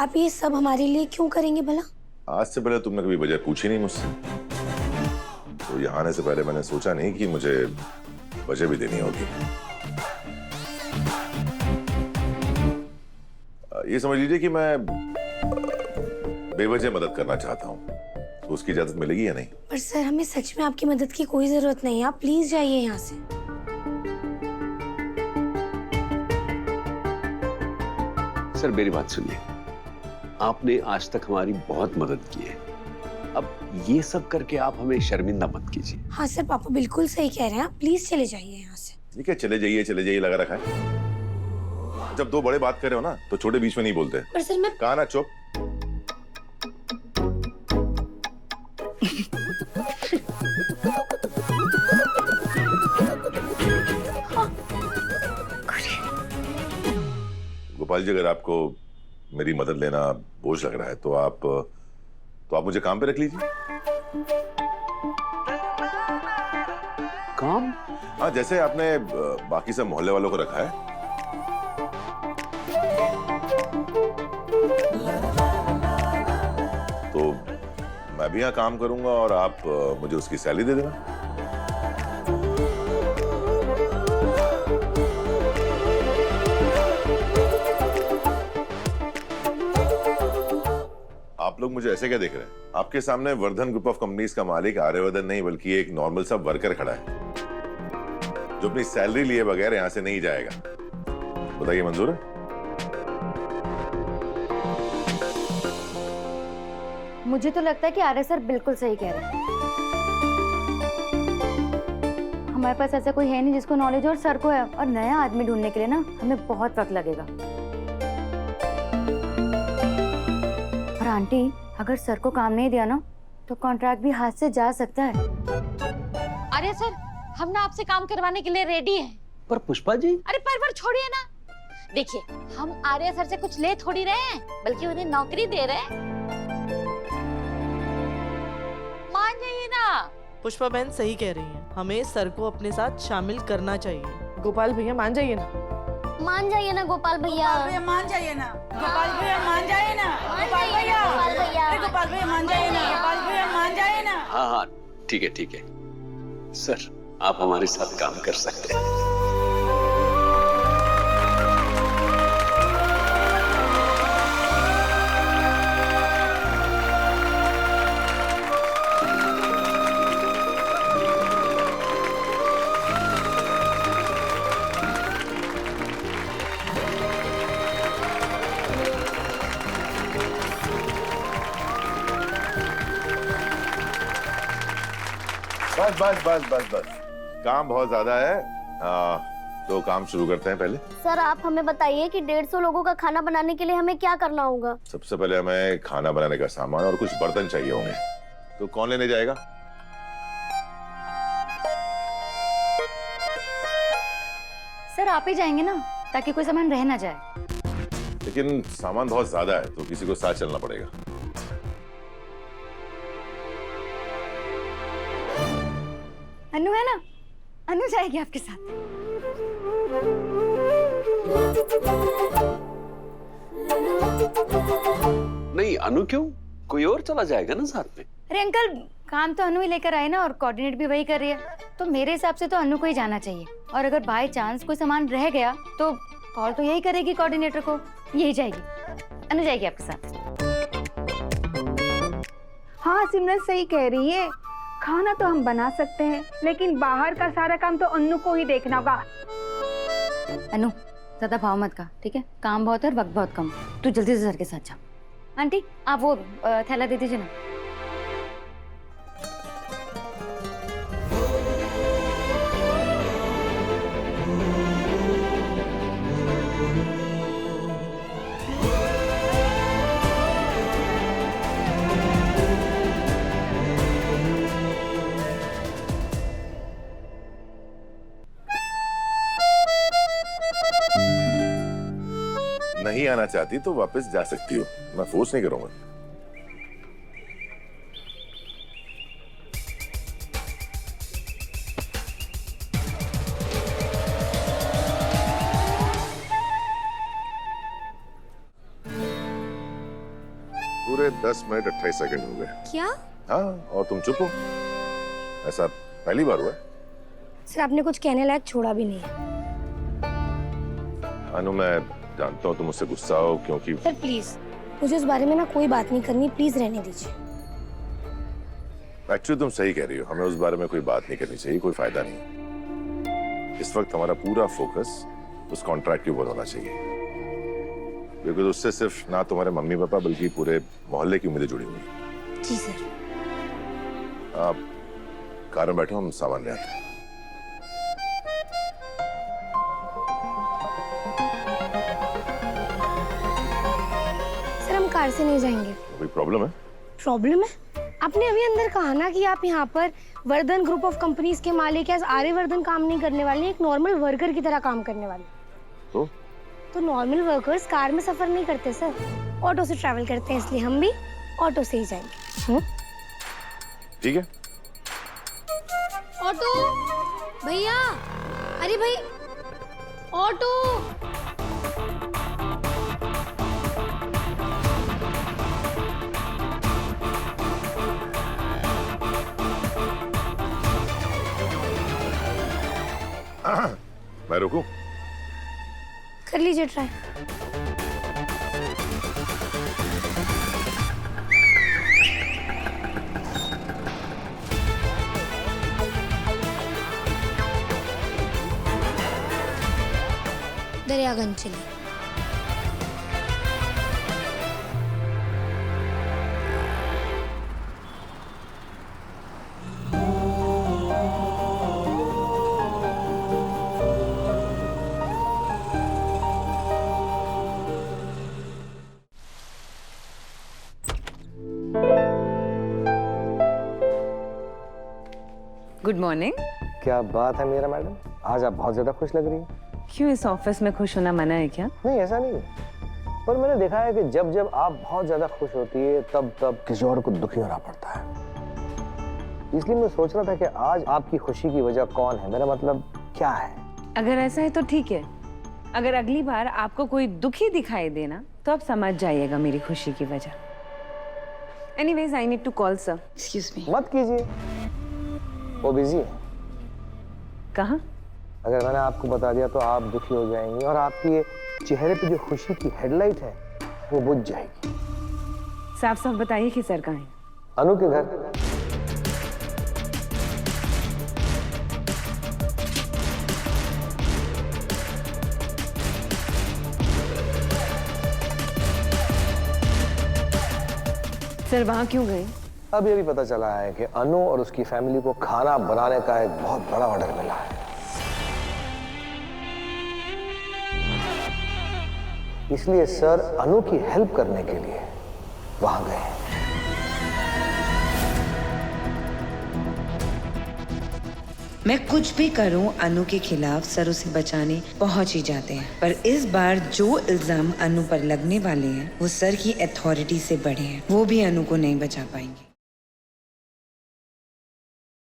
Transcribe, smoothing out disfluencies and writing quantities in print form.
आप ये सब हमारे लिए क्यों करेंगे भला? आज से पहले तुमने कभी वजह पूछी नहीं मुझसे, तो यहाँ आने से पहले मैंने सोचा नहीं कि मुझे वजह भी देनी होगी। ये समझ लीजिए कि मैं बेवजह मदद करना चाहता हूँ, तो उसकी इजाजत मिलेगी या नहीं? पर सर, हमें सच में आपकी मदद की कोई जरूरत नहीं है, आप प्लीज जाइए यहाँ से। सर मेरी बात सुनिए, आपने आज तक हमारी बहुत मदद की है, अब ये सब करके आप हमें शर्मिंदा मत कीजिए। हाँ सर, पापा बिल्कुल सही कह रहे हैं, आप प्लीज चले जाइए यहाँ से। ठीक है, चले जाइए लगा रखा है। जब दो बड़े बात कर रहे हो ना, तो छोटे बीच में नहीं बोलते। पर सर मैं कहा ना चुप। गोपाल जी, अगर आपको मेरी मदद लेना बोझ लग रहा है तो आप मुझे काम पे रख लीजिए। काम? हाँ, जैसे आपने बाकी सब मोहल्ले वालों को रखा है। तो मैं भी यहाँ काम करूंगा और आप मुझे उसकी सैलरी दे देना। आप लोग मुझे ऐसे क्या देख रहे हैं? आपके सामने वर्धन ग्रुप ऑफ कंपनीज का मालिक आर्यवर्धन नहीं बल्कि एक नॉर्मल सा वर्कर खड़ा है जो अपनी सैलरी लिए बगैर यहां से नहीं जाएगा। बताइए, मंजूर है? मुझे तो लगता है कि आर्य सर बिल्कुल सही कह रहे हैं। हमारे पास ऐसा कोई है नहीं जिसको नॉलेज और सर को है, और नया आदमी ढूंढने के लिए ना हमें बहुत वक्त लगेगा। और आंटी, अगर सर को काम नहीं दिया ना तो कॉन्ट्रैक्ट भी हाथ से जा सकता है। अरे सर, हम ना आपसे काम करवाने के लिए रेडी हैं। पर पुष्पा जी, अरे पर छोड़िए ना, देखिए हम आर्य सर से कुछ ले थोड़ी रहे हैं, बल्कि उन्हें नौकरी दे रहे हैं। मान जाइए ना। पुष्पा बहन सही कह रही हैं, हमें सर को अपने साथ शामिल करना चाहिए। गोपाल भैया मान जाइए ना। मान जाइए ना गोपाल भैया। मान जाइए ना गोपाल भैया, मान जाइए ना गोपाल भैया। अरे गोपाल भैया मान जाइए ना, गोपाल भैया मान जाइए ना। हाँ हाँ ठीक है सर, आप हमारे साथ काम कर सकते हैं। बस काम बहुत ज्यादा है, तो काम शुरू करते हैं। पहले सर आप हमें बताइए कि 150 लोगों का खाना बनाने के लिए हमें क्या करना होगा? सबसे पहले हमें खाना बनाने का सामान और कुछ बर्तन चाहिए होंगे, तो कौन लेने जाएगा? सर आप ही जाएंगे ना, ताकि कोई सामान रह ना जाए। लेकिन सामान बहुत ज्यादा है तो किसी को साथ चलना पड़ेगा। अनु है ना, अनु जाएगी आपके साथ। नहीं अनु क्यों, कोई और चला जाएगा ना साथ में। अरे अंकल, काम तो अनु ही लेकर आए ना, और कोऑर्डिनेट भी वही कर रही है, तो मेरे हिसाब से तो अनु को ही जाना चाहिए। और अगर बाय चांस कोई सामान रह गया तो कॉल तो यही करेगी कोऑर्डिनेटर को, यही जाएगी। अनु जाएगी आपके साथ। हाँ सिमरन सही कह रही है, खाना तो हम बना सकते हैं लेकिन बाहर का सारा काम तो अन्नू को ही देखना होगा। अनु ज्यादा भाव मत का, ठीक है? काम बहुत है और वक्त बहुत कम, तू जल्दी से सर के साथ जा। आंटी आप वो थैला दे दीजिए ना। नहीं आना चाहती तो वापस जा सकती हो, मैं फोर्स नहीं करूंगा। पूरे 10 मिनट 28 सेकंड हो गए। क्या? हाँ, और तुम चुप हो? ऐसा पहली बार हुआ है? सर आपने कुछ कहने लायक छोड़ा भी नहीं है। अनु, मैं जानता हूँ तुम मुझसे गुस्सा हो क्योंकि सर प्लीज मुझे उस बारे में ना कोई बात नहीं करनी, प्लीज रहने दीजिए। एक्चुअली तुम सही कह रही हो, हमें उस बारे में कोई बात नहीं करनी चाहिए, कोई फायदा नहीं। इस वक्त हमारा पूरा फोकस उस कॉन्ट्रैक्ट के ऊपर होना चाहिए, क्योंकि उससे सिर्फ ना तुम्हारे मम्मी पापा बल्कि पूरे मोहल्ले की उम्मीदें जुड़ी हुई हैं। जी सर। आप कार में बैठो, हम सामान ले आते हैं। सर हम कार से नहीं जाएंगे। कोई प्रॉब्लम है? प्रॉब्लम है? आपने अभी अंदर कहा ना कि आप यहाँ पर वर्धन ग्रुप ऑफ कंपनीज के मालिक एज आर्यवर्धन काम नहीं करने वाले, एक नॉर्मल वर्कर की तरह काम करने वाले। तो नॉर्मल वर्कर्स कार में सफर नहीं करते सर, ऑटो से ट्रैवल करते हैं, इसलिए हम भी ऑटो से ही जाएंगे। ठीक है। ऑटो भैया, अरे भाई ऑटो। मैं रुकूं? कर लीजिए ट्राई। दरियागंज चलिए। Good morning. क्या बात है मीरा मैडम, आज आप बहुत ज्यादा खुश लग रही हैं। क्यों, इस ऑफिस में खुश होना मना है क्या? नहीं ऐसा नहीं, पर मैंने देखा है कि जब जब आप बहुत ज्यादा खुश होती है तब तब किसी और को दुखी होना पड़ता है। इसलिए मैं सोच रहा था कि आज आपकी खुशी की वजह कौन है, मेरा मतलब क्या है। अगर ऐसा है तो ठीक है, अगर अगली बार आपको कोई दुखी दिखाई देना तो आप समझ जाइएगा मेरी खुशी की वजह। Anyways I need to call sir. Excuse me. मत कीजिए, वो बिजी है। कहाँ? अगर मैंने आपको बता दिया तो आप दुखी हो जाएंगी और आपकी ये चेहरे पे जो खुशी की हेडलाइट है वो बुझ जाएगी। साफ साफ बताइए कि सर कहाँ हैं? अनु के घर। सर वहाँ क्यों गए? अब ये भी पता चला है कि अनु और उसकी फैमिली को खाना बनाने का एक बहुत बड़ा ऑर्डर मिला है, इसलिए सर अनु की हेल्प करने के लिए वहां गए। मैं कुछ भी करूं अनु के खिलाफ सर उसे बचाने पहुंच ही जाते हैं, पर इस बार जो इल्जाम अनु पर लगने वाले हैं वो सर की अथॉरिटी से बड़े हैं, वो भी अनु को नहीं बचा पाएंगे।